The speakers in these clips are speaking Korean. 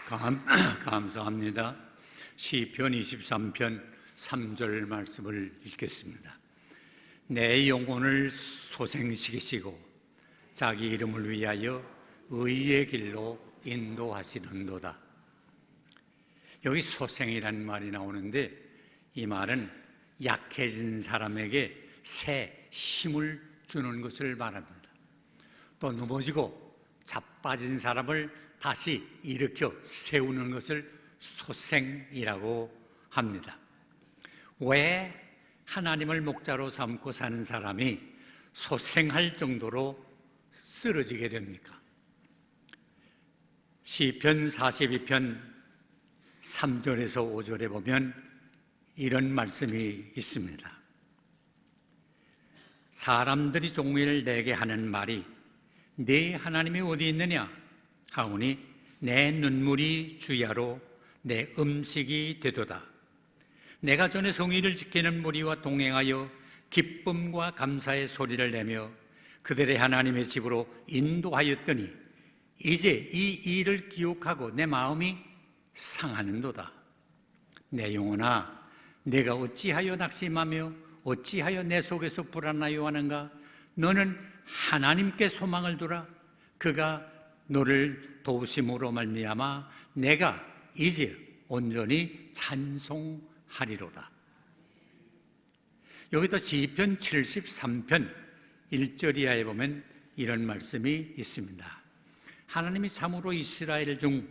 감사합니다. 시편 23편 3절 말씀을 읽겠습니다. 내 영혼을 소생시키시고 자기 이름을 위하여 의의 길로 인도하시는도다. 여기 소생이라는 말이 나오는데 이 말은 약해진 사람에게 새 힘을 주는 것을 말합니다. 또 넘어지고 자빠진 사람을 다시 일으켜 세우는 것을 소생이라고 합니다. 왜 하나님을 목자로 삼고 사는 사람이 소생할 정도로 쓰러지게 됩니까? 시편 42편 3절에서 5절에 보면 이런 말씀이 있습니다. 사람들이 종일 내게 하는 말이 네 하나님이 어디 있느냐 하오니 내 눈물이 주야로 내 음식이 되도다. 내가 전에 성의를 지키는 무리와 동행하여 기쁨과 감사의 소리를 내며 그들의 하나님의 집으로 인도하였더니 이제 이 일을 기억하고 내 마음이 상하는도다. 내 영혼아, 내가 어찌하여 낙심하며 어찌하여 내 속에서 불안하여 하는가? 너는 하나님께 소망을 두라. 그가 너를 도우심으로 말미암아 내가 이제 온전히 찬송하리로다. 여기도 시편 73편 1절 이하에 보면 이런 말씀이 있습니다. 하나님이 참으로 이스라엘 중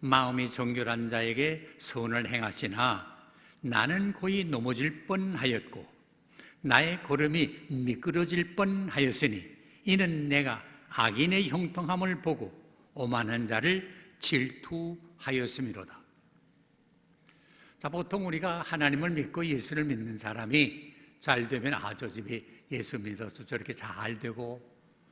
마음이 정결한 자에게 선을 행하시나 나는 거의 넘어질 뻔하였고 나의 걸음이 미끄러질 뻔하였으니 이는 내가 악인의 형통함을 보고 오만한 자를 질투하였음이로다. 자, 보통 우리가 하나님을 믿고 예수를 믿는 사람이 잘 되면 저 집이 예수 믿어서 저렇게 잘 되고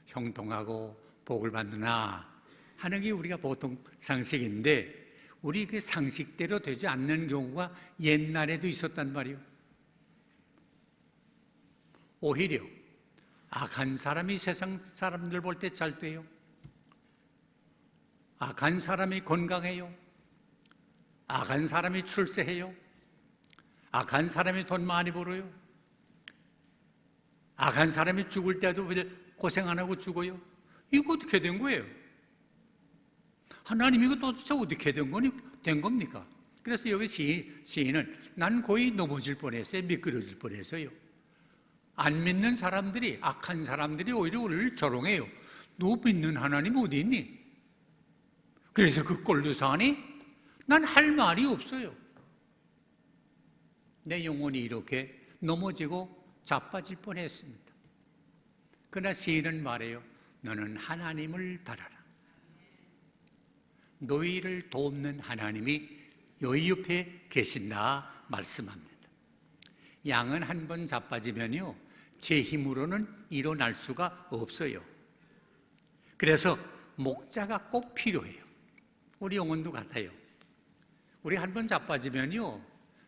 형통하고 복을 받느나 하는 게 우리가 보통 상식인데 우리 그 상식대로 되지 않는 경우가 옛날에도 있었단 말이에요. 오히려 악한 사람이 세상 사람들 볼 때 잘 돼요. 악한 사람이 건강해요. 악한 사람이 출세해요. 악한 사람이 돈 많이 벌어요. 악한 사람이 죽을 때도 고생 안 하고 죽어요. 이거 어떻게 된 거예요? 하나님 이거 도대체 어떻게 된 겁니까? 그래서 여기 시인은 난 거의 넘어질 뻔했어요. 미끄러질 뻔했어요. 안 믿는 사람들이, 악한 사람들이 오히려 우리를 조롱해요. 너 믿는 하나님 어디 있니? 그래서 그 꼴로 사니? 난 할 말이 없어요. 내 영혼이 이렇게 넘어지고 자빠질 뻔했습니다. 그러나 시인은 말해요. 너는 하나님을 바라라. 너희를 돕는 하나님이 너희 옆에 계신다 말씀합니다. 양은 한 번 자빠지면요 제 힘으로는 일어날 수가 없어요. 그래서 목자가 꼭 필요해요. 우리 영혼도 같아요. 우리 한 번 자빠지면요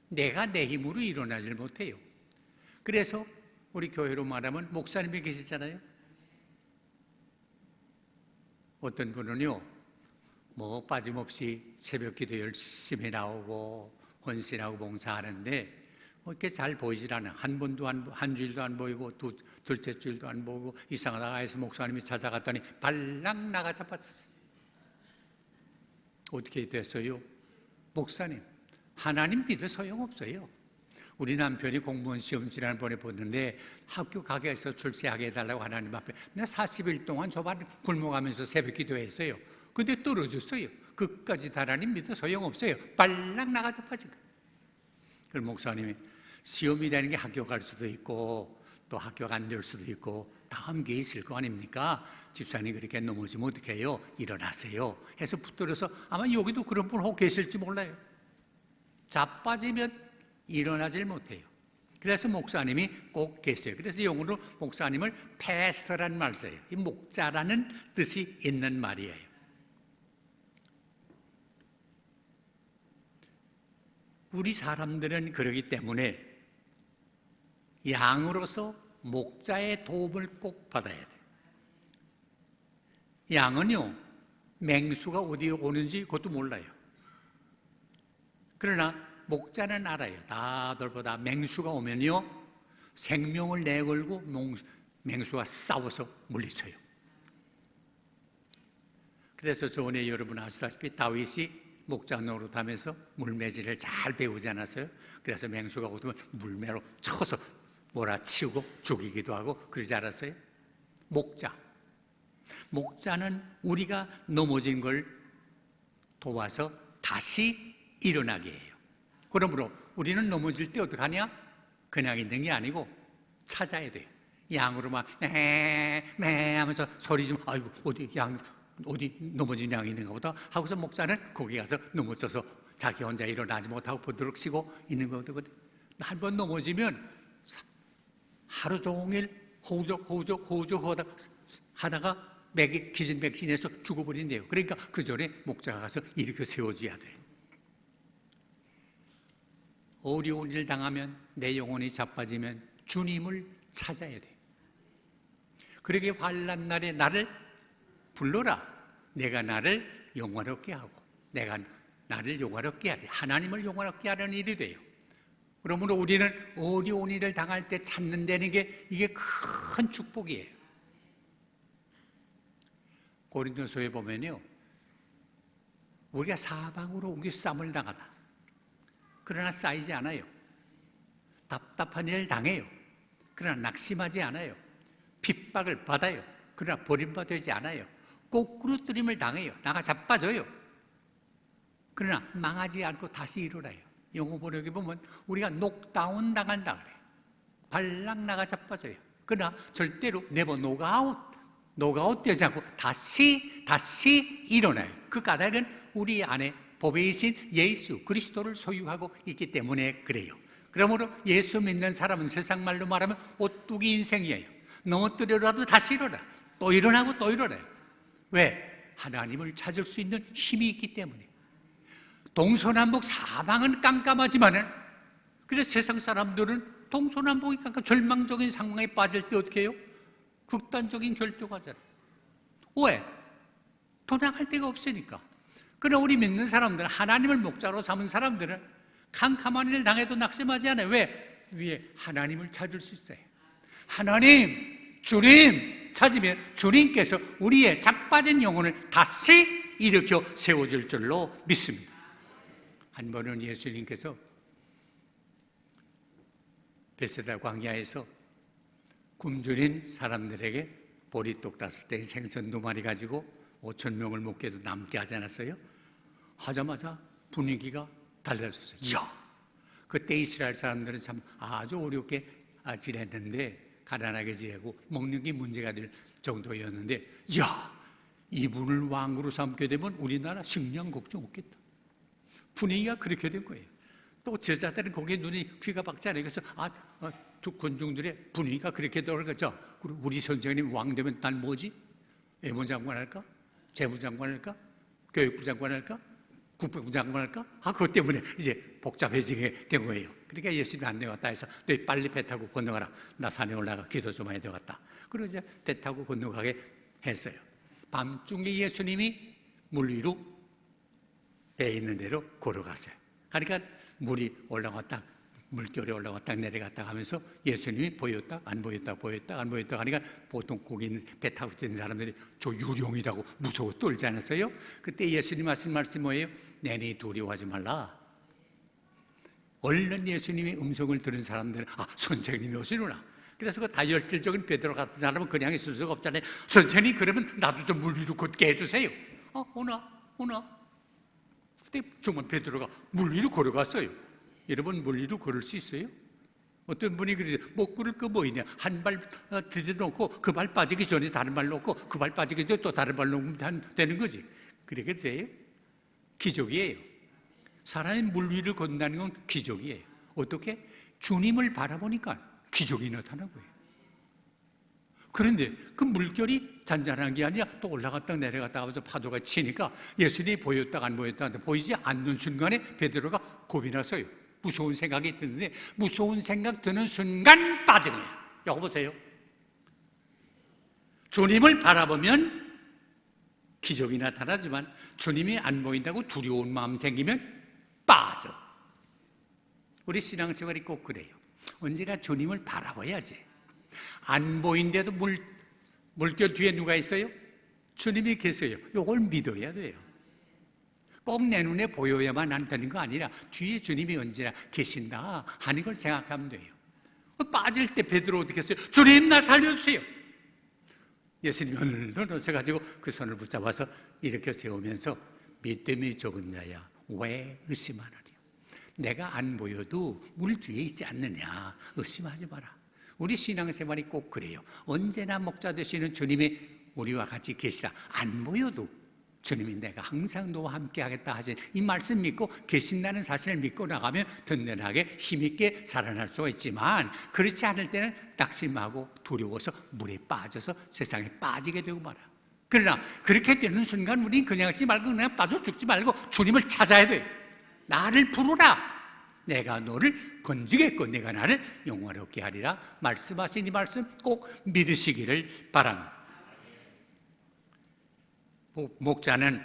내가 내 힘으로 일어나질 못해요. 그래서 우리 교회로 말하면 목사님이 계시잖아요. 어떤 분은요 빠짐없이 새벽기도 열심히 나오고 헌신하고 봉사하는데 이렇게 잘 보이질 않아요. 한 주일도 안 보이고 둘째 주일도 안 보이고 이상하다 해서 목사님이 찾아갔더니 발랑 나가 자빠졌어요. 어떻게 됐어요? 목사님, 하나님 믿어 소용없어요. 우리 남편이 공무원 시험 지난번에 보는데 학교 가게 해서 출세하게 해달라고 하나님 앞에 내가 40일 동안 저발 굶어가면서 새벽 기도했어요. 근데 떨어졌어요. 그까지 하나님 믿어 소용없어요. 발랑 나가 자빠진 거예요. 그럼 목사님이 시험이라는 게 학교 갈 수도 있고 또 학교가 안 될 수도 있고 다음 게 있을 거 아닙니까? 집사님 그렇게 넘어지면 어떻게 해요? 일어나세요 해서 붙들어서 아마 여기도 그런 분 혹 계실지 몰라요. 자빠지면 일어나질 못해요. 그래서 목사님이 꼭 계세요. 그래서 영어로 목사님을 패스터란 말 써요. 이 목자라는 뜻이 있는 말이에요. 우리 사람들은 그러기 때문에 양으로서 목자의 도움을 꼭 받아야 돼요. 양은요 맹수가 어디에 오는지 그것도 몰라요. 그러나 목자는 알아요. 다들보다 맹수가 오면요, 생명을 내걸고 맹수와 싸워서 물리쳐요. 그래서 전에 여러분 아시다시피 다윗이 목자 노릇하면서 물매질을 잘 배우지 않았어요? 그래서 맹수가 오면 물매로 쳐서 몰아치우고 죽이기도 하고 그러지 않았어요? 목자는 우리가 넘어진 걸 도와서 다시 일어나게 해요. 그러므로 우리는 넘어질 때 어떡하냐? 그냥 있는 게 아니고 찾아야 돼요. 양으로 막 매 하면서 소리 좀, 아이고 어디 넘어진 양이 있는가 보다 하고서 목자는 거기 가서 넘어져서 자기 혼자 일어나지 못하고 버드럭 쉬고 있는 거거든요. 한 번 넘어지면 하루 종일 호우적 하다가 기진맥진해서 죽어버린대요. 그러니까 그 전에 목자가 가서 일으켜 세워줘야 돼요. 어려운 일 당하면, 내 영혼이 자빠지면 주님을 찾아야 돼요. 그렇게 환난 날에 나를 불러라. 내가 나를 영화롭게 하고, 내가 나를 영화롭게 하리. 하나님을 영화롭게 하려는 일이 돼요. 그러므로 우리는 어려운 일을 당할 때 찾는다는 게 이게 큰 축복이에요. 고린도서에 보면요, 우리가 사방으로 우리 싸움을 당하다. 그러나 쌓이지 않아요. 답답한 일을 당해요. 그러나 낙심하지 않아요. 핍박을 받아요. 그러나 버림받지 않아요. 꼬꾸러뜨림을 당해요. 나가 자빠져요. 그러나 망하지 않고 다시 일어나요. 영어 번역에 보면 우리가 녹다운 당한다 그래요. 발락 나가 자빠져요. 그러나 절대로 네버 노가웃 되지 않고 다시 일어나요. 그 까닭은 우리 안에 보배이신 예수 그리스도를 소유하고 있기 때문에 그래요. 그러므로 예수 믿는 사람은 세상 말로 말하면 오뚜기 인생이에요. 넘어뜨려라도 다시 일어나. 또 일어나고 또 일어나요. 왜? 하나님을 찾을 수 있는 힘이 있기 때문에. 동서남북 사방은 깜깜하지만은, 그래서 세상 사람들은 동서남북이 깜깜, 절망적인 상황에 빠질 때 어떻게 해요? 극단적인 결정하잖아요. 왜? 도망할 데가 없으니까. 그러나 우리 믿는 사람들은, 하나님을 목자로 삼은 사람들은 캄캄한 일 당해도 낙심하지 않아요. 왜? 위에 하나님을 찾을 수 있어요. 하나님, 주님 찾으면 주님께서 우리의 자빠진 영혼을 다시 일으켜 세워줄 줄로 믿습니다. 한 번은 예수님께서 베세다 광야에서 굶주린 사람들에게 보리떡 5대 생선 2마리 가지고 5,000명을 먹게도 남게 하지 않았어요? 하자마자 분위기가 달라졌어요. 이야, 그때 이스라엘 사람들은 참 아주 어렵게 지냈는데, 가난하게 지내고 먹는 게 문제가 될 정도였는데, 이야, 이분을 왕으로 삼게 되면 우리나라 식량 걱정 없겠다. 분위기가 그렇게 된 거예요. 또 제자들은 거기에 눈이 귀가 박지 않아요. 그래서 두 군중들의 분위기가 그렇게 돌아가죠. 우리 선생님 왕 되면 난 뭐지? 외무장관 할까? 재무장관 할까? 교육부 장관 할까? 국방부 장관 할까? 그것 때문에 이제 복잡해지게 된 거예요. 그러니까 예수님이 안 되겠다 해서 너 빨리 배 타고 건너가라. 나 산에 올라가 기도 좀 해야 되겠다. 그리고 이제 배 타고 건너가게 했어요. 밤중에 예수님이 물 위로 배 있는 대로 걸어갔어요. 그러니까 물이 올라갔다, 물결이 올라갔다 내려갔다 하면서 예수님이 보였다 안 보였다 안 보였다 하니까 보통 거기 있는 배 타고 있는 사람들이 저 유령이라고 무서워 떨지 않았어요? 그때 예수님 하신 말씀이 뭐예요? 내니 두려워하지 말라. 얼른 예수님의 음성을 들은 사람들은 선생님이 오시구나. 그래서 그 다혈질적인 베드로 같은 사람은 그냥 있을 수가 없잖아요. 선생님, 그러면 나도 좀 물 위로 걷게 해주세요. 오나. 그때 정말 베드로가 물 위로 걸어갔어요. 여러분, 물 위로 걸을 수 있어요? 어떤 분이 그러죠. 못 걸을 거 뭐 있냐. 한 발 들여놓고 그 발 빠지기 전에 다른 발 놓고 그 발 빠지기 전에 또 다른 발 놓으면 되는 거지. 그렇게 돼요? 기적이에요. 사람이 물 위를 건너는 건 기적이에요. 어떻게? 주님을 바라보니까 기적이 나타나는 거예요. 그런데 그 물결이 잔잔한 게 아니라 또 올라갔다 내려갔다 하면서 파도가 치니까 예수님이 보였다 안 보였다 보이지 않는 순간에 베드로가 겁이 났어요. 무서운 생각이 드는데, 무서운 생각 드는 순간 빠진 거예요. 여기 보세요. 주님을 바라보면 기적이 나타나지만 주님이 안 보인다고 두려운 마음 생기면 빠져. 우리 신앙생활이 꼭 그래요. 언제나 주님을 바라봐야지. 안 보인데도 물결 뒤에 누가 있어요? 주님이 계세요. 이걸 믿어야 돼요. 꼭 내 눈에 보여야만 한다는 거 아니라 뒤에 주님이 언제나 계신다 하는 걸 생각하면 돼요. 빠질 때 베드로 어떻게 했어요? 주님 나 살려주세요. 예수님이 오늘도 넣으셔가지고 그 손을 붙잡아서 이렇게 세우면서 믿음이 적은 자야 왜 의심하느냐. 내가 안 보여도 물 뒤에 있지 않느냐. 의심하지 마라. 우리 신앙생활이 꼭 그래요. 언제나 목자 되시는 주님이 우리와 같이 계시다. 안 보여도 주님이 내가 항상 너와 함께 하겠다 하신 이 말씀 믿고 계신다는 사실을 믿고 나가면 든든하게 힘있게 살아날 수가 있지만, 그렇지 않을 때는 낙심하고 두려워서 물에 빠져서 세상에 빠지게 되고 말아. 그러나 그렇게 되는 순간 우리는 그냥 하지 말고 그냥 빠져 죽지 말고 주님을 찾아야 돼요. 나를 부르라. 내가 너를 건지겠고 내가 나를 영화롭게 하리라 말씀하신 이 말씀 꼭 믿으시기를 바랍니다. 목자는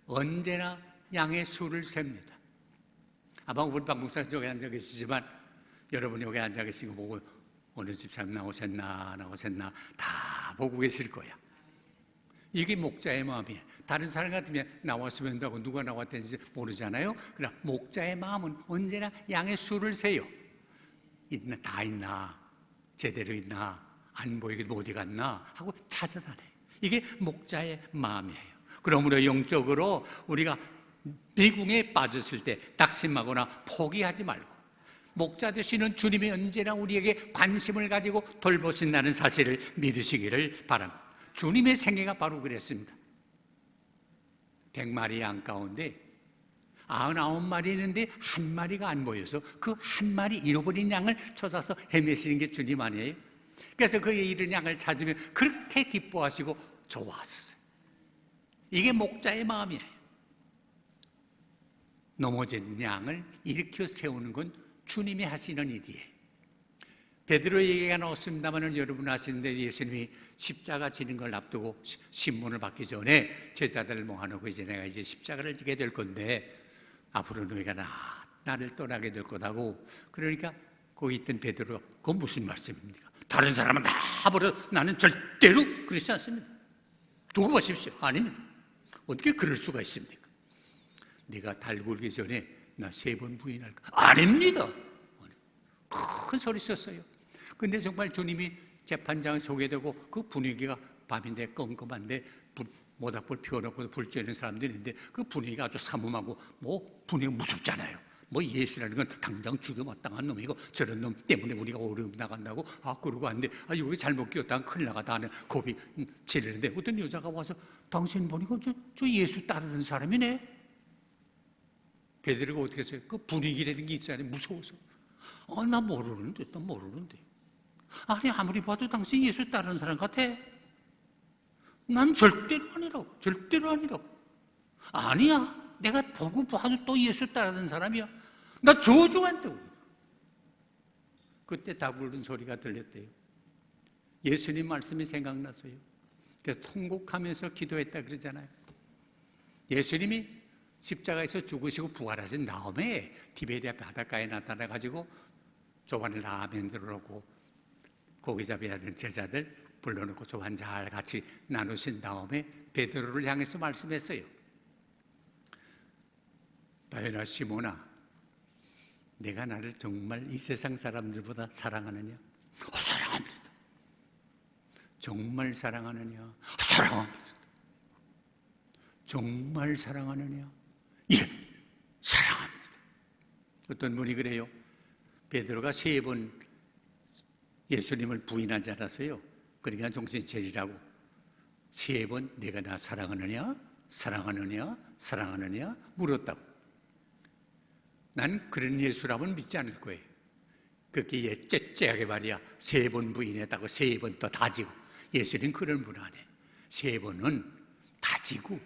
언제나 양의 수를 셉니다. 아마 우리 박 목사님 저기 앉아 계시지만 여러분이 여기 앉아 계신 거 보고 어느 집사님 나오셨나 다 보고 계실 거야. 이게 목자의 마음이에요. 다른 사람 같으면 나왔으면 한다고 누가 나왔는지 모르잖아요. 그러나 목자의 마음은 언제나 양의 수를 세요. 다 있나? 제대로 있나? 안 보이게 어디 갔나? 하고 찾아다녀요. 이게 목자의 마음이에요. 그러므로 영적으로 우리가 미궁에 빠졌을 때 낙심하거나 포기하지 말고 목자 되시는 주님이 언제나 우리에게 관심을 가지고 돌보신다는 사실을 믿으시기를 바랍니다. 주님의 생애가 바로 그랬습니다. 100마리 양 가운데 99마리 있는데 한 마리가 안 보여서 그 한 마리 잃어버린 양을 찾아서 헤매시는 게 주님 아니에요? 그래서 그 잃은 양을 찾으면 그렇게 기뻐하시고 좋아하셨어요. 이게 목자의 마음이에요. 넘어진 양을 일으켜 세우는 건 주님이 하시는 일이에요. 베드로 얘기가 나왔습니다만 여러분 아시는데 예수님이 십자가 지는 걸 앞두고 신문을 받기 전에 제자들을 모아놓고 이제 내가 이제 십자가를 지게 될 건데 앞으로 너희가 나를 떠나게 될 거다고. 그러니까 거기 있던 베드로가 그건 무슨 말씀입니까? 다른 사람은 다 버려 나는 절대로 그렇지 않습니다. 두고 보십시오. 아닙니다. 어떻게 그럴 수가 있습니까? 네가 달굴기 전에 나 3번 부인할까? 아닙니다. 큰 소리 썼어요. 근데 정말 주님이 재판장을 서게 되고 그 분위기가 밤인데 껌껌한데 모닥불 피워놓고 불 쬐는 사람들이 있는데 그 분위기가 아주 삼엄하고 뭐 분위기가 무섭잖아요. 뭐 예수라는 건 당장 죽여 마땅한 놈이고 저런 놈 때문에 우리가 어려움 나간다고 그러고 왔는데 여기 잘못 끼었다가 큰일 나가다 하는 겁이 지르는데 어떤 여자가 와서 당신 보니까 저 예수 따르는 사람이네. 베드로가 어떻게 했어요? 그 분위기라는 게 있잖아요. 무서워서 나 모르는데 아니 아무리 봐도 당신 예수 따르는 사람 같아. 난 절대로 아니라고. 아니야, 내가 보고 봐도 또 예수 따르는 사람이야. 나 저주한다고. 그때 다 부른 소리가 들렸대요. 예수님 말씀이 생각났어요. 그래서 통곡하면서 기도했다 그러잖아요. 예수님이 십자가에서 죽으시고 부활하신 다음에 티베리아 바닷가에 나타나가지고 조반을 다 만들어놓고 고기 잡아야 될 제자들 불러놓고 조반 잘 같이 나누신 다음에 베드로를 향해서 말씀했어요. 바요나 시몬아, 내가 나를 정말 이 세상 사람들보다 사랑하느냐? 사랑합니다. 정말 사랑하느냐? 사랑합니다. 정말 사랑하느냐? 예, 사랑합니다. 어떤 분이 그래요. 베드로가 3번 예수님을 부인하지 않았어요. 그러니까 정신 차리라고 3번 내가 나 사랑하느냐? 사랑하느냐? 물었다고. 난 그런 예수라면 믿지 않을 거예요. 그렇게 째째하게 말이야 3번 부인했다고 3번 또 다지고. 예수님 그런 분 아니에요. 3번은 다지고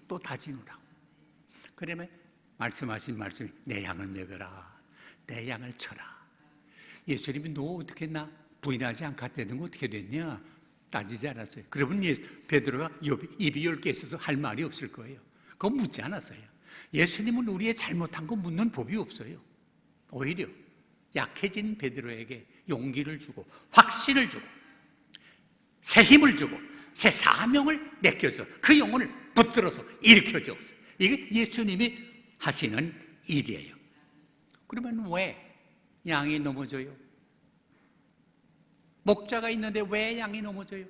또 다지느라고. 그러면 말씀하신 말씀이 내 양을 먹여라, 내 양을 쳐라. 예수님이 너 어떻게 나 부인하지 않겠다는 거 어떻게 됐냐? 따지지 않았어요. 그러면 베드로가 입이 10개 있어도 할 말이 없을 거예요. 그거 묻지 않았어요. 예수님은 우리의 잘못한 거 묻는 법이 없어요. 오히려 약해진 베드로에게 용기를 주고 확신을 주고 새 힘을 주고 새 사명을 맡겨줘 그 영혼을 붙들어서 일으켜줘. 이게 예수님이 하시는 일이에요. 그러면 왜 양이 넘어져요? 목자가 있는데 왜 양이 넘어져요?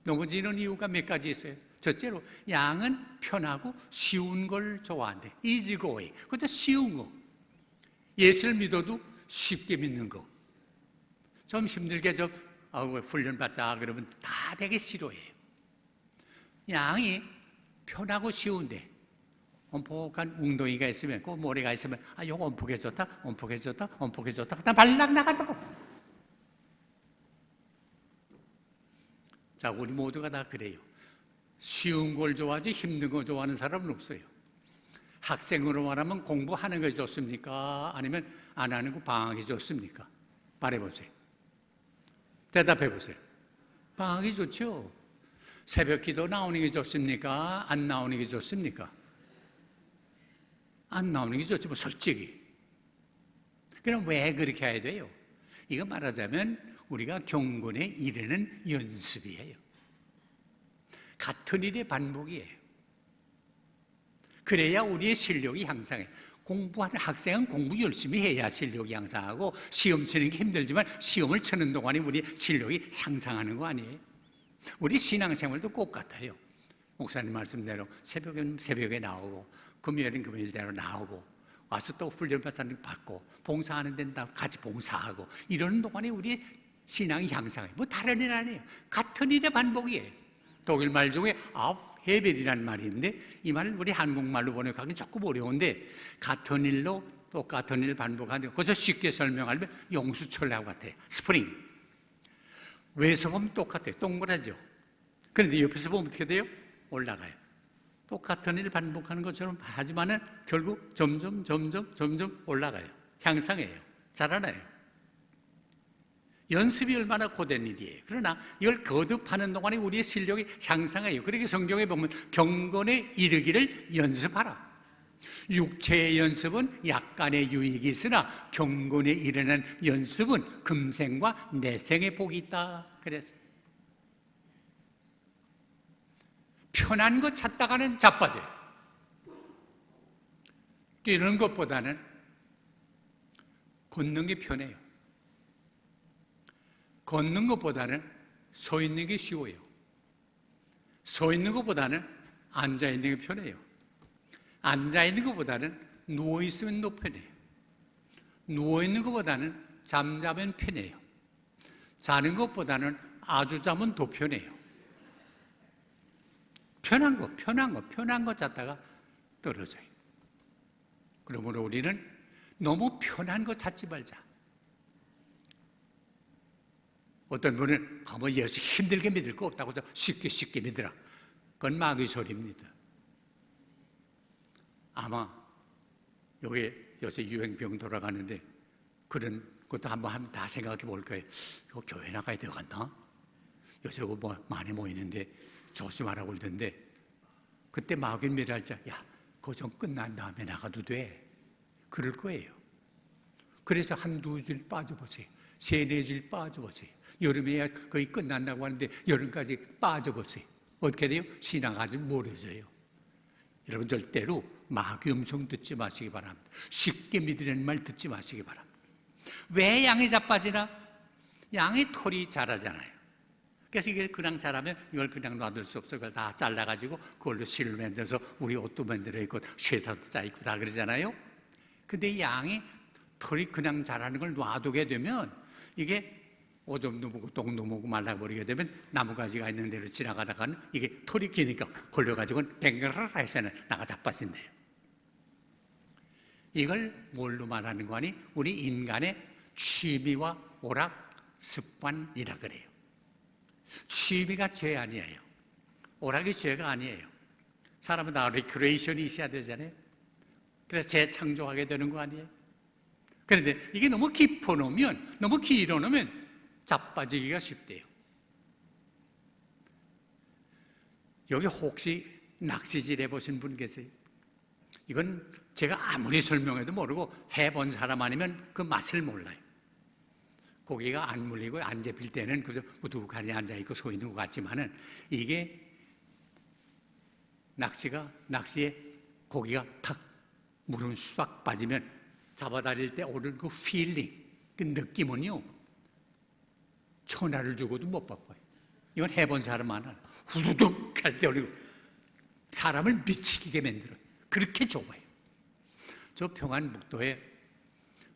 넘어지는 이유가 몇 가지 있어요. 첫째로 양은 편하고 쉬운 걸 좋아한대. 이지고이. 그것도 쉬운 거. 예수를 믿어도 쉽게 믿는 거. 좀 힘들게 훈련받자 그러면 다 되게 싫어해요. 양이 편하고 쉬운데 엄폭한 웅덩이가 있으면 그 모래가 있으면 요거 엄폭해 좋다 엄폭해 좋다 엄폭해 좋다 그다음 발락 나가자고. 자, 우리 모두가 다 그래요. 쉬운 걸 좋아하지 힘든 거 좋아하는 사람은 없어요. 학생으로 말하면 공부하는 게 좋습니까? 아니면 안 하는 거 방학이 좋습니까? 말해보세요. 대답해보세요. 방학이 좋죠. 새벽 기도 나오는 게 좋습니까? 안 나오는 게 좋습니까? 안 나오는 게 좋지, 뭐, 솔직히. 그럼 왜 그렇게 해야 돼요? 이거 말하자면 우리가 경건에 이르는 연습이에요. 같은 일의 반복이에요. 그래야 우리의 실력이 향상해요. 공부하는 학생은 공부 열심히 해야 실력이 향상하고 시험 치는 게 힘들지만 시험을 치는 동안에 우리 실력이 향상하는 거 아니에요? 우리 신앙생활도 똑같아요. 목사님 말씀대로 새벽에 나오고 금요일은 금요일대로 나오고 와서 또 훈련받는 받고 봉사하는 데는 다 같이 봉사하고 이러는 동안에 우리의 신앙이 향상해요. 뭐 다른 일 아니에요. 같은 일의 반복이에요. 독일 말 중에 헤벨이라는 말이 있는데 이 말을 우리 한국말로 번역하기 조금 어려운데 같은 일로 똑같은 일을 반복하는데 그저 쉽게 설명하면 용수철하고 같아요. 스프링. 외서 보면 똑같아요. 동그랗죠. 그런데 옆에서 보면 어떻게 돼요? 올라가요. 똑같은 일을 반복하는 것처럼 하지만은 결국 점점 올라가요. 향상해요. 자라나요. 연습이 얼마나 고된 일이에요. 그러나 이걸 거듭하는 동안에 우리의 실력이 향상해요. 그러니까 성경에 보면 경건에 이르기를 연습하라. 육체의 연습은 약간의 유익이 있으나 경건에 이르는 연습은 금생과 내생의 복이 있다. 그랬어요. 편한 거 찾다가는 자빠져요. 뛰는 것보다는 걷는 게 편해요. 걷는 것보다는 서 있는 게 쉬워요. 서 있는 것보다는 앉아 있는 게 편해요. 앉아 있는 것보다는 누워 있으면 더 편해요. 누워 있는 것보다는 잠자면 편해요. 자는 것보다는 아주 자면 더 편해요. 편한 거 찾다가 떨어져요. 그러므로 우리는 너무 편한 거 찾지 말자. 어떤 분은 뭐 예수 힘들게 믿을 거 없다고 쉽게 믿으라. 그건 마귀 소리입니다. 아마 여기 요새 유행병 돌아가는데 그런 것도 한번 다 생각해 볼 거예요. 이거 교회 나가야 되겠나? 요새 뭐 많이 모이는데 조심하라고 그러던데 그때 마귀는 뭐라 할지 야, 그거 좀 끝난 다음에 나가도 돼. 그럴 거예요. 그래서 한두 줄 빠져보세요. 세네 줄 빠져보세요. 여름에야 거의 끝난다고 하는데 여름까지 빠져보세요. 어떻게 돼요? 신앙 아주 멀어져요. 여러분 절대로 마귀 음성 듣지 마시기 바랍니다. 쉽게 믿으려는 말 듣지 마시기 바랍니다. 왜 양이 자빠지나? 양이 털이 자라잖아요. 그래서 이게 그냥 자라면 이걸 그냥 놔둘 수 없어요. 그걸 다 잘라가지고 그걸로 실을 만들어서 우리 옷도 만들어 있고 쇠사도 짜있고 다 그러잖아요. 근데 이 양이 털이 그냥 자라는 걸 놔두게 되면 이게 오줌도 먹고 똥도 먹고 말라버리게 되면 나무가지가 있는 데로 지나가다가는 이게 털이 기니까 걸려가지고 댕그라라 해서는 나가 자빠진대요. 이걸 뭘로 말하는 거 아니? 우리 인간의 취미와 오락, 습관이라 그래요. 취미가 죄 아니에요. 오락이 죄가 아니에요. 사람은 다 리크레이션이 있어야 되잖아요. 그래서 재창조하게 되는 거 아니에요? 그런데 이게 너무 깊어놓으면, 너무 길어놓으면 자빠지기가 쉽대요. 여기 혹시 낚시질 해보신 분 계세요? 이건 제가 아무리 설명해도 모르고 해본 사람 아니면 그 맛을 몰라요. 고기가 안 물리고 안 잡힐 때는 그저 우두둑하니 앉아있고 서 있는 것 같지만은 이게 낚시에 고기가 탁 물은 싹 빠지면 잡아다닐 때 오는 그 필링, 그 느낌은요, 천하를 주고도 못 바꿔요. 이건 해본 사람만 알아. 후두둑 할 때 올리고 사람을 미치게 만들어요. 그렇게 좋아요. 저 평안북도에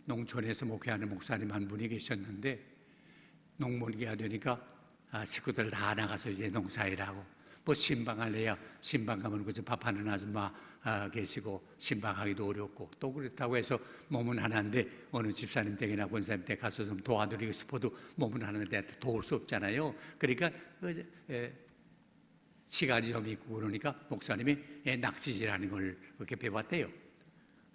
농촌에서 목회하는 목사님 한 분이 계셨는데 농번기가 되니까 식구들 다 나가서 이제 농사일하고 뭐 신방할래야 신방 가면 그저 밥하는 아줌마 계시고 신방하기도 어렵고 또 그렇다고 해서 몸은 하나인데 어느 집사님 댁이나 권사님 댁 가서 좀 도와드리고 싶어도 몸은 하나인데 도울 수 없잖아요. 그러니까 시간이 좀 있고 그러니까 목사님이 낚시질하는 걸 그렇게 배웠대요.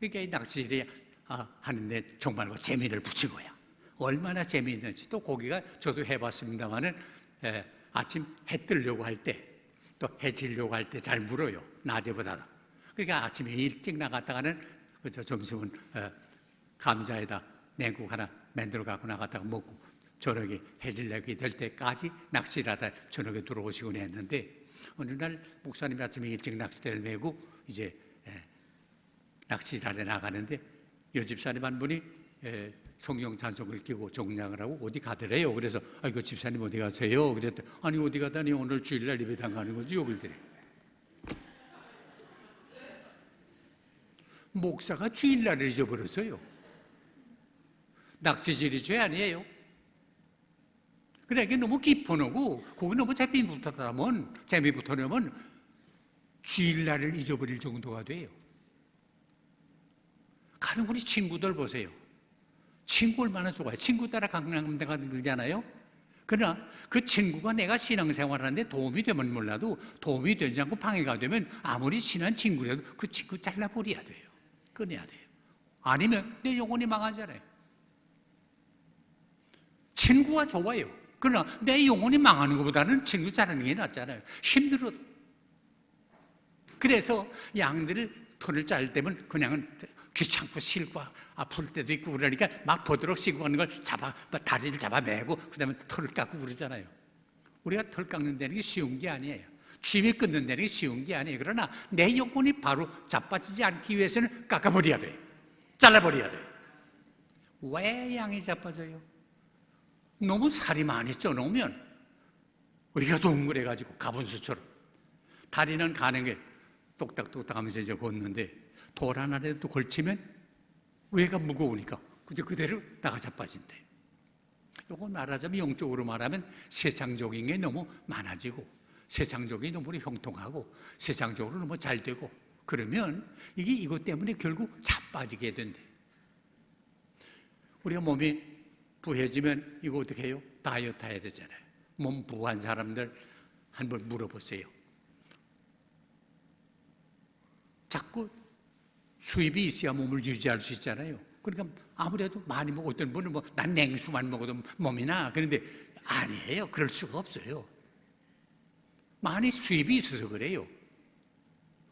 그러니까 이 낚시질이 하는데 정말 재미를 붙인 거야. 얼마나 재미있는지. 또 고기가 저도 해봤습니다만은 아침 해 뜨려고 할 때 또 해 지려고 할 때 잘 물어요. 낮에보다도. 그러니까 아침에 일찍 나갔다가는 그저 점심은 감자에다 냉국 하나 만들어 갖고 나갔다가 먹고 저녁에 해질녘이 될 때까지 낚시를 하다 저녁에 들어오시곤 했는데 어느 날 목사님이 아침에 일찍 낚싯대를 메고 이제 낚시하러 나가는데 여 집사님 한 분이 성경 찬송을 끼고 종량을 하고 어디 가더래요. 그래서 그 집사님 어디 가세요? 그랬더니 아니 어디 가다니 오늘 주일날 예배당 가는 거지 여길 드려. 목사가 주일날을 잊어버렸어요. 낚시질이 죄 아니에요. 그래 이게 너무 깊어놓고 거기 너무 재미부터면 주일날을 잊어버릴 정도가 돼요. 가는 우리 친구들 보세요. 친구 얼마나 좋아요. 친구 따라 강남대 가잖아요. 그러나 그 친구가 내가 신앙생활하는데 도움이 되면 몰라도 도움이 되지 않고 방해가 되면 아무리 친한 친구라도 그 친구 잘라버려야 돼요. 끊어야 돼요. 아니면 내 영혼이 망하잖아요. 친구가 좋아요. 그러나 내 영혼이 망하는 것보다는 친구 자르는 게 낫잖아요. 힘들어도. 그래서 양들을 털을 자를 때면 그냥은 귀찮고 싫고 아플 때도 있고 그러니까 막 보도록 씻고 가는 걸 다리를 잡아매고 그 다음에 털을 깎고 그러잖아요. 우리가 털 깎는다는 게 쉬운 게 아니에요. 취미 끊는다는 게 쉬운 게 아니에요. 그러나 내 영혼이 바로 자빠지지 않기 위해서는 깎아버려야 돼요. 잘라버려야 돼요. 왜 양이 자빠져요? 너무 살이 많이 쪄놓으면 우리가 동그래가지고 가분수처럼 다리는 가는 게 똑딱똑딱 하면서 이제 걷는데 돌 하나라도 걸치면 외가 무거우니까 그대로 나가 자빠진대. 이거 말하자면 영적으로 말하면 세상적인 게 너무 많아지고 세상적인 너무 형통하고 세상적으로 너무 잘 되고 그러면 이게 이것 때문에 결국 자빠지게 된대. 우리가 몸이 부해지면 이거 어떻게 해요? 다이어트 해야 되잖아요. 몸 부한 사람들 한번 물어보세요. 자꾸 수입이 있어야 몸을 유지할 수 있잖아요. 그러니까 아무래도 많이 먹고 어떤 분은 난 냉수만 먹어도 몸이 나. 그런데 아니에요. 그럴 수가 없어요. 많이 수입이 있어서 그래요.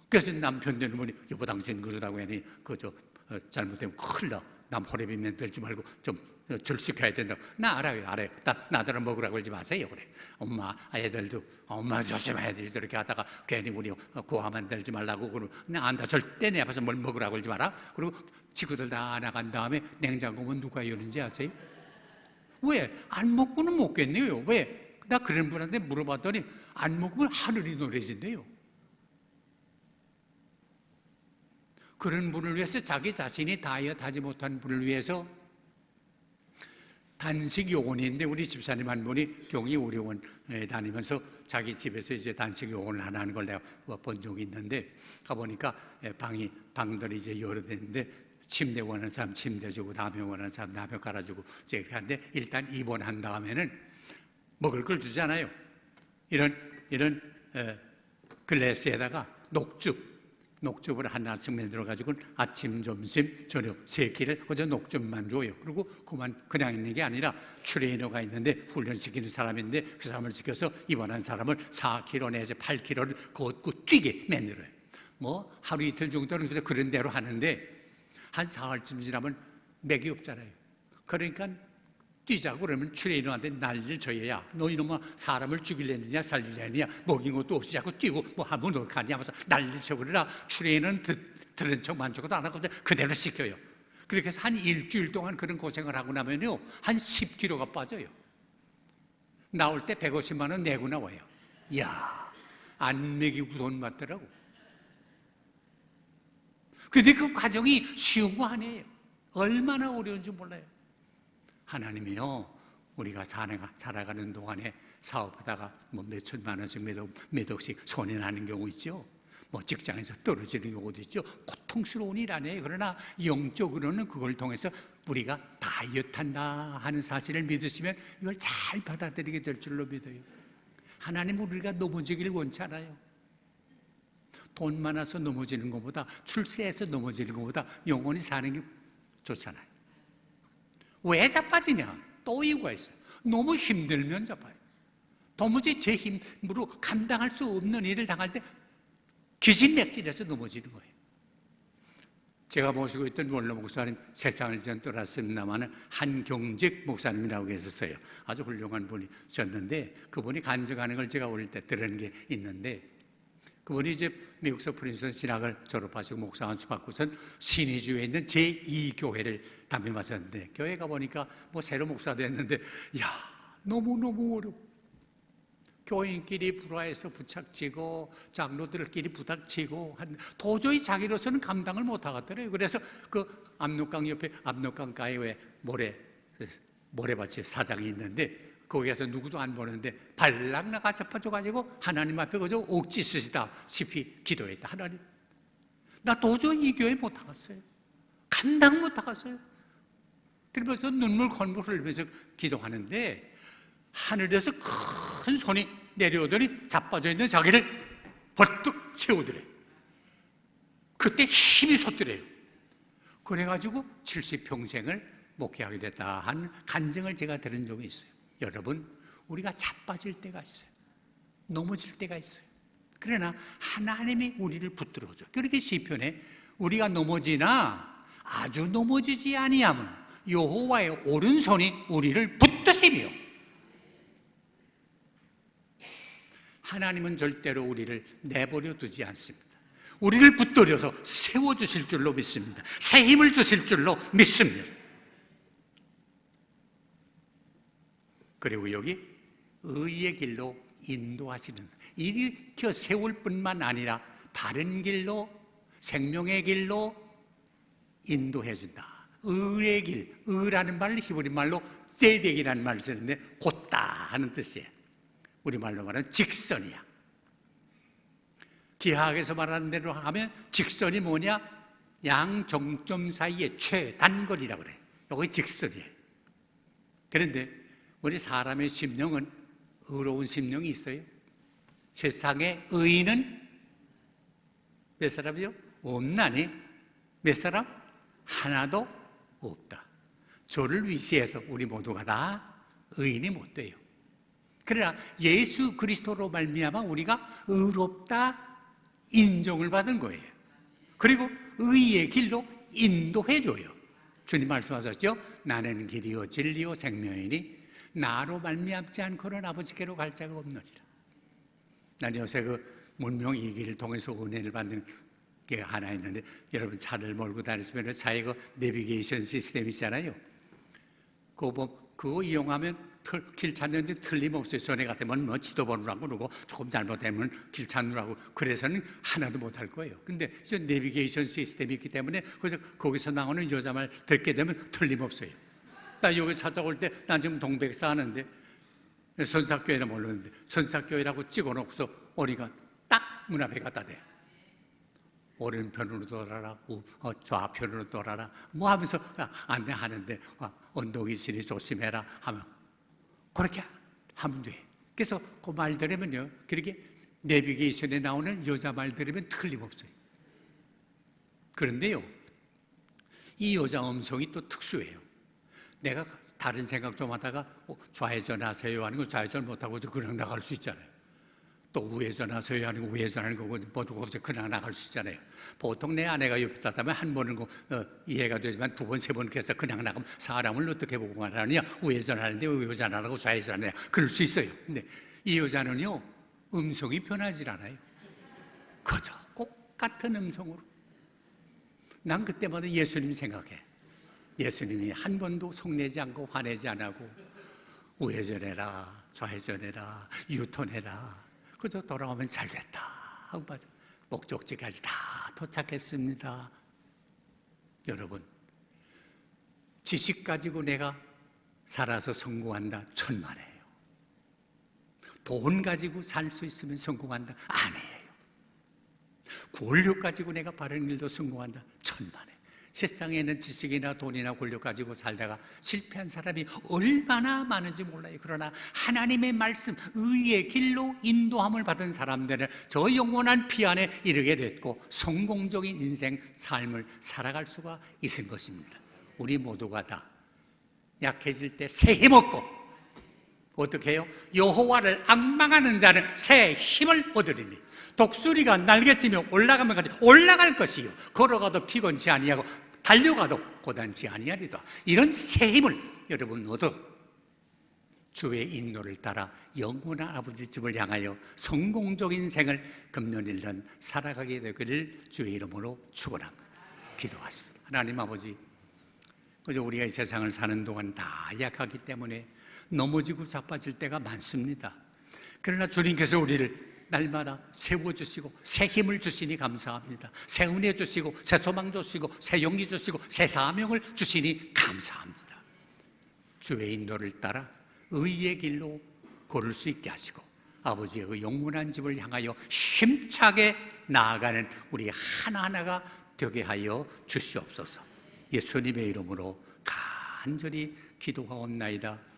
그래서 남편 되는 분이 여보 당신 그러다고 하니 잘못되면 큰일 나. 남 호래비면 들지 말고 좀 절식해야 된다고. 나 알아요. 나더러 먹으라고 그러지 마세요. 그래. 엄마 애들도 엄마 조심 애들도 이렇게 하다가 괜히 우리 고함 들지 말라고 그러고 나 안다. 절대 내 앞에서 뭘 먹으라고 그러지 마라. 그리고 친구들 다 나간 다음에 냉장고는 누가 여는지 아세요? 왜? 안 먹고는 먹겠네요. 왜? 나 그런 분한테 물어봤더니 안 먹으면 하늘이 노래진대요. 그런 분을 위해서 자기 자신이 다이어트 하지 못한 분을 위해서 단식 요원인데 우리 집사님 한 분이 경희 의료원에 다니면서 자기 집에서 이제 단식 요원을 하나 하는 걸 내가 본 적이 있는데 가보니까 방들이 이제 여러 대인데 침대 원하는 사람 침대 주고 라면 원하는 사람 라면 깔아주고 이제 이렇게 하는데 일단 입원한 다음에는 먹을 걸 주잖아요. 이런 글래스에다가 녹즙 녹즙을 하나씩 만들어가지고 아침, 점심, 저녁 3끼를 그저 녹즙만 줘요. 그리고 그냥 있는 게 아니라 트레이너가 있는데 훈련시키는 사람인데 그 사람을 시켜서 입원한 사람을 4kg 내지 8kg를 걷고 뛰게 만들어요. 뭐 하루 이틀 정도는 그래서 그런 대로 하는데 한 사흘쯤 지나면 맥이 없잖아요. 그러니까 뛰자고 그러면 트레이너한테 난리를 쳐야 너 이놈아 사람을 죽이려느냐 살리려느냐 먹인 것도 없이 자꾸 뛰고 뭐 하면 어떡하냐 하면서 난리를 쳐. 그러나 트레이너는 들은 척 만족도 안 하고 그대로 시켜요. 그렇게 해서 한 일주일 동안 그런 고생을 하고 나면요 한 10kg가 빠져요. 나올 때 150만 원 내고 나와요. 이야, 안 먹이고 돈 받더라고. 근데 그 과정이 쉬운 거 아니에요. 얼마나 어려운지 몰라요. 하나님이요, 우리가 살아가는 동안에 사업하다가 뭐 몇천만 원씩 몇 억씩 손해 나는 경우 있죠. 뭐 직장에서 떨어지는 경우도 있죠. 고통스러운 일 아니에요. 그러나 영적으로는 그걸 통해서 우리가 다이어트한다 하는 사실을 믿으시면 이걸 잘 받아들이게 될 줄로 믿어요. 하나님은 우리가 넘어지기를 원치 않아요. 돈 많아서 넘어지는 것보다 출세해서 넘어지는 것보다 영원히 사는 게 좋잖아요. 왜 자빠지냐? 또 이유가 있어요. 너무 힘들면 자빠져요. 도무지 제 힘으로 감당할 수 없는 일을 당할 때 기진맥진해서 넘어지는 거예요. 제가 모시고 있던 원로 목사님 세상을 전 떠났습니다만 한경직 목사님이라고 계셨어요. 아주 훌륭한 분이셨는데 그분이 간증하는 걸 제가 어릴 때 들은 게 있는데 그분이 이제 미국서 프린스턴 신학을 졸업하시고 목사 안수 받고선 신의주에 있는 제2교회를 담임 맡았는데 교회 가보니까 뭐 새로 목사도 했는데 야 너무너무 어렵고 교인끼리 불화해서 부착치고 장로들끼리 부닥치고 도저히 자기로서는 감당을 못하겠더래요. 그래서 그 압록강 옆에 압록강가에 왜 모래밭이 사장이 있는데 거기에서 누구도 안 보는데 발락 나가 잡아줘가지고 하나님 앞에 그저 옥지 쓰시다시피 기도했다. 하나님 나 도저히 이 교회 못하겠어요. 감당 못하겠어요. 그러면서 눈물 콜물 흘리면서 기도하는데 하늘에서 큰 손이 내려오더니 자빠져 있는 자기를 벌떡 채우더래요. 그때 힘이 솟더래요. 그래가지고 70평생을 목회하게 됐다 하는 간증을 제가 들은 적이 있어요. 여러분, 우리가 자빠질 때가 있어요. 넘어질 때가 있어요. 그러나 하나님이 우리를 붙들어줘. 그렇게 시편에 우리가 넘어지나 아주 넘어지지 아니하면 여호와의 오른손이 우리를 붙드시며 하나님은 절대로 우리를 내버려 두지 않습니다. 우리를 붙들어서 세워주실 줄로 믿습니다. 새 힘을 주실 줄로 믿습니다. 그리고 여기 의의 길로 인도하시는 일으켜 세울 뿐만 아니라 바른 길로 생명의 길로 인도해 준다. 의의 길, 의라는 말을 히브리 말로 ጼ덱이라는 말을 쓰는데 곧다 하는 뜻이에요. 우리말로 말하면 직선이야. 기하학에서 말하는 대로 하면 직선이 뭐냐? 양정점 사이의 최단거리라고 그래. 이게 직선이에요. 그런데 우리 사람의 심령은 의로운 심령이 있어요. 세상에 의인은 몇 사람이요? 없나니? 몇 사람? 하나도 없다. 저를 위시해서 우리 모두가 다 의인이 못 돼요. 그러나 예수 그리스도로 말미암아 우리가 의롭다 인정을 받은 거예요. 그리고 의의 길로 인도해줘요. 주님 말씀하셨죠? 나는 길이요 진리요 생명이니 나로 말미암지 않고는 아버지께로 갈 자가 없느니라. 난 요새 그 문명 이 길을 통해서 은혜를 받는 게 하나 있는데 여러분 차를 몰고 다니시면 차에 그 내비게이션 시스템 있잖아요. 그거 이용하면 길 찾는데 틀림없어요. 전에 같으면 뭐 지도 보느라고 그러고 조금 잘못되면 길 찾느라고 그래서는 하나도 못할 거예요. 근데 저 내비게이션 시스템이 있기 때문에 그래서 거기서 나오는 여자 말 듣게 되면 틀림없어요. 나 여기 찾아올 때 난 지금 동백에 사는데 선사교회는 모르는데 선사교회라고 찍어놓고서 어리가 딱 문 앞에 갖다 대. 오른편으로 돌아라, 좌편으로 돌아라 뭐 하면서 안내하는데 언덕이 있으니 조심해라 하면 그렇게 하면 돼. 그래서 그 말 들으면요 그렇게 내비게이션에 나오는 여자 말 들으면 틀림없어요. 그런데요, 이 여자 음성이 또 특수해요. 내가 다른 생각 좀 하다가 좌회전하세요 하는 거 좌회전 못하고 그냥 나갈 수 있잖아요. 또 우회전하세요 하는 거 우회전하는 거 모르고 그냥 나갈 수 있잖아요. 보통 내 아내가 옆에 있다면 한 번은 이해가 되지만 두 번, 세 번 해서 그냥 나가면 사람을 어떻게 보고 가느냐. 우회전하는데 우회전하라고 좌회전하느냐. 그럴 수 있어요. 근데 이 여자는요, 음성이 변하질 않아요. 그저 똑같은 음성으로. 난 그때마다 예수님 생각해. 예수님이 한 번도 속내지 않고 화내지 않고 우회전해라, 좌회전해라, 유턴해라. 그저 돌아오면 잘 됐다 하고 봐서 목적지까지 다 도착했습니다. 여러분, 지식 가지고 내가 살아서 성공한다? 천만에요. 돈 가지고 살 수 있으면 성공한다? 아니에요. 권력 가지고 내가 바른 일도 성공한다? 천만에. 세상에는 지식이나 돈이나 권력 가지고 살다가 실패한 사람이 얼마나 많은지 몰라요. 그러나 하나님의 말씀, 의의 길로 인도함을 받은 사람들은 저 영원한 피 안에 이르게 됐고 성공적인 인생, 삶을 살아갈 수가 있을 것입니다. 우리 모두가 다 약해질 때 새 힘 얻고, 어떻게 해요? 여호와를 앙망하는 자는 새 힘을 얻으리니 독수리가 날개치며 올라가면 같이 올라갈 것이요 걸어가도 피곤치 아니하고 달려가도 고단치 아니하리다. 이런 새 힘을 여러분 얻어 주의 인도를 따라 영원한 아버지 집을 향하여 성공적인 생을 금년일년 살아가게 되기를 주의 이름으로 축원합니다. 기도하십니다. 하나님 아버지, 그저 우리가 이 세상을 사는 동안 다 약하기 때문에 넘어지고 자빠질 때가 많습니다. 그러나 주님께서 우리를 날마다 세워주시고 새 힘을 주시니 감사합니다. 새 은혜 주시고 새 소망 주시고 새 용기 주시고 새 사명을 주시니 감사합니다. 주의 인도를 따라 의의 길로 걸을 수 있게 하시고 아버지의 그 영원한 집을 향하여 힘차게 나아가는 우리 하나하나가 되게 하여 주시옵소서. 예수님의 이름으로 간절히 기도하옵나이다.